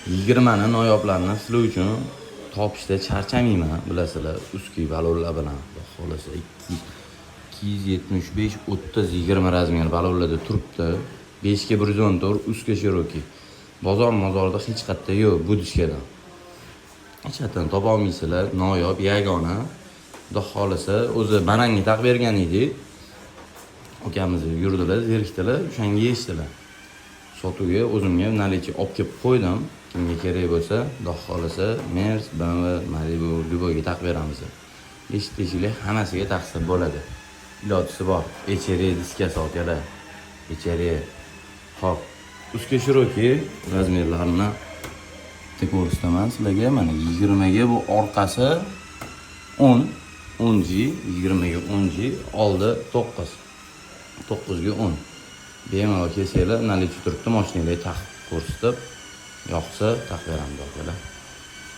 20 ni noyoblarni sizlar uchun topishda charchamayman, bilasizlar. Ustki balonlar bilan xolasa 275 30 20 razmer balonlarda turibdi. 5 ga 114 ustki shiroki. Bozor-mozorda hech qayerda yo'q bu dishkadan. Hechatan topa olmaysizlar, noyob, yagona. Xudo xolasa o'zi bananga taq bergan edik. Ukamiz yurdilar, zerikdilar, o'shanga yechdilar. Sotuvga o'zimga nalichi olib kelib qo'ydim. Kimga kerak bo'lsa, Xudo xolasa Merz, BMW, Malibu, Duboga taq beramiz. Eshitishinglar hammasiga taqsim bo'ladi. Ilojisi bor. Echeri diskasi okalar. Echeri. Xo'p, ustki shiroki razmerlarini ko'rsataman sizlarga. Mana 20 ga bu orqasi 10, 10G, 20 ga 10G, oldi 9. 9 ga 10. Bemalol kelsanglar, nalichi turibdi, mashinaga taqib ko'rsatib, yoqsa taq beramiz akalar.